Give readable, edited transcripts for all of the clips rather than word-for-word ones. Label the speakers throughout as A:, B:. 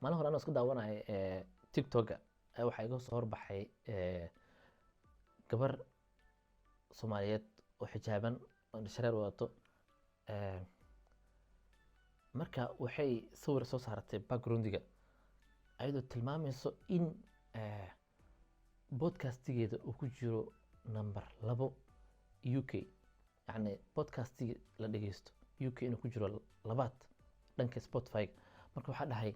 A: maalin hore anoo isku daawanaya tiktoka waxaa iga soo horbaxay gabar Soomaaliyeed oo xijaaban oo shareer wadato marka waxay sawir soo saaratay backgroundiga ayadoo tilmaamayso in podcastigeeda uu ku jiro number 2 UK, yani podcastiga la dhageysto UK inuu ku jiro labaad dhanka Spotify. marka waxaa dhahay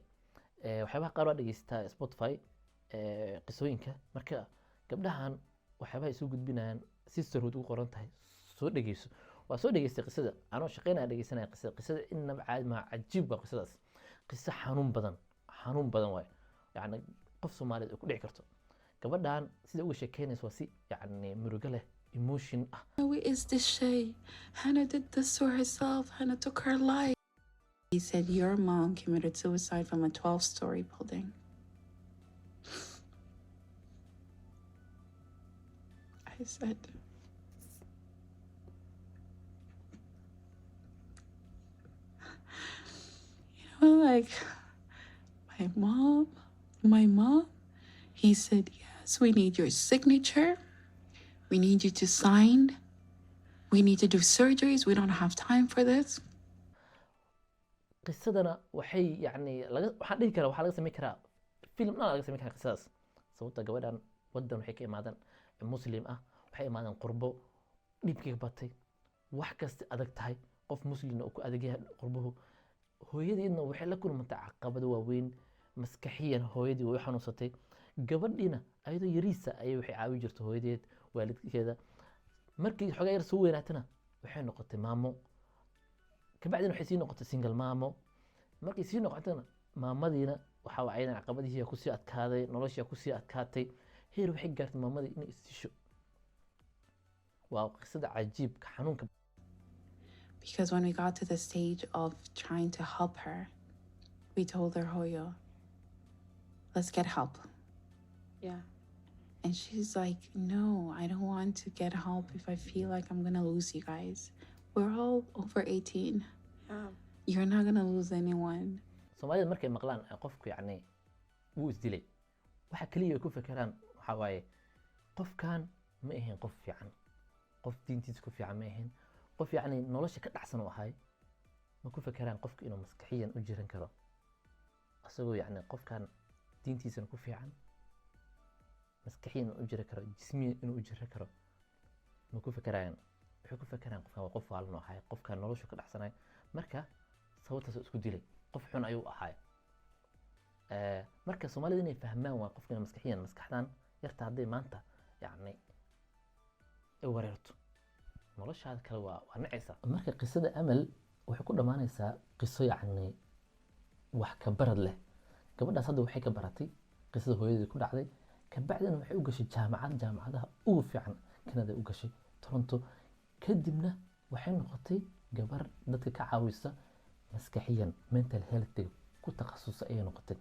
A: waxyaabaha qaar waa dhageystaa Spotify qisooyinka, marka gabdhahan waxyaabaha isu gudbinayaan sisterhood ugu qoran tahay soo dhageyso. waa soo dhageystay qisada anoo shaqeynaya dhageysanaya qisada inaba caadi ma cajiib waa qisadaas. qiso xanuun badan waay, yani qof Soomaaliyeed oo ku dhici karto. gabadhan sida uga sheekeynayso waa si yani murugo leh, emotion ah.
B: Who is this Shay? Hannah did this to herself. Hannah took her life. He said your mom committed suicide from a 12-story building. I said, like, my mom, he said, yes, we need your signature. We need you to sign. We need to do surgeries. We don't have time for this.
A: qisadana waxay yani waxaan dhihi karaa waxaa laga sameyn karaa film dhan laga sameyn karaa qisadaas. sababta gabadhan wadan waxay ka imaadeen muslim ah, waxay imaadeen qurbo, dhibkiga batay, wax kasta adag tahay, qof muslim oo ku adag yahay qurbuhu. hooyadeedna waxay la kulmantay caqabado waaweyn, maskaxiyan hooyadii way xanuunsatay. gabadhiina ayadoo yariisa ayay waxay caawi jirtay hooyadeed, waalidkeeda. markii xogaa yar soo weynaatana waxay noqotay maamo, kabacdina waxay sii noqotay single maamo. markay sii noqotana maamadiina waxa wacayna caqabadihii ku sii adkaaday, noloshii ku sii adkaatay, heer waxay gaartay maamadii inay istisho. waa qisada cajiibka xanuunka.
B: Because when we got to the stage of trying to help her, we told her, Hoyo, let's get help.
C: Yeah.
B: And she's like, no, I don't want to get help if I feel like I'm gonna lose you guys. We're all over 18.
C: Yeah.
B: You're not gonna lose anyone.
A: Soomaalida markay maqlaan qofku yani wuu isdilay, waxa kaliya ay ku fekeraan waxa waaye qofkan ma ahayn qof fiican, qof diintiisa ku fiican ma ahayn, qof yani nolosha ka dhacsan u ahay. ma ku fekeraan qofka inuu maskaxiyan u jiran karo, asagoo yani qofkan diintiisana ku fiican, maskaxiyan u jiri karo, jismiyan inuu u jiri karo. ma ku fekeraan, waxay ku fekeraan qofkan waa qof waalan oo ahay, qofkan nolosha ka dhacsanay. marka sababtaas isku dilay, qof xun ayuu ahay. marka Soomaalida inay fahmaan waa qofkan maskaxiyan, maskaxdan yarta hadday maanta yani ay wareerto noloshaada kale waa nacaysa. marka qisada Amal waxay ku dhamaanaysaa qiso yani wax ka barad leh. gabadhaas hadda waxay ka baratay qisada hooyadeed ku dhacday, kabacdina waxay u gashay jaamacadaha ugu fiican Canada u gashay, Toronto. kadibna waxay noqotay gabar dadka ka caawisa maskaxiyan, mental health ku takhasusay ayay noqotay.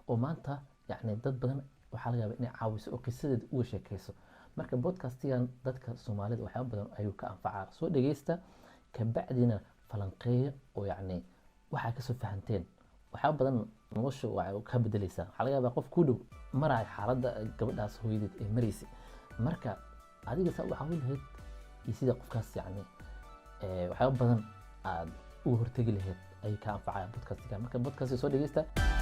A: oo maanta yani dad badan waxaa laga yaabaa inay caawiso oo qisadeeda uga sheekayso. marka podcastigan dadka Soomaalida waxyaabo badan ayuu ka anfacaa. soo dhageysta, kabacdina falanqeeya oo yani waxaa kasoo fahanteen waxyaabo badan nolosha waa ka bedelaysaa. waxaa laga yaabaa qof ku dhow maraya xaaladda gabadhaas hooyadeed ay maraysay. marka adiga saa u caawin lahayd iyo sida qofkaas yani waxyaabo badan aad uga hortegi lahayd ayay ka anfacaya podcastigan. marka podcast soo dhageysta.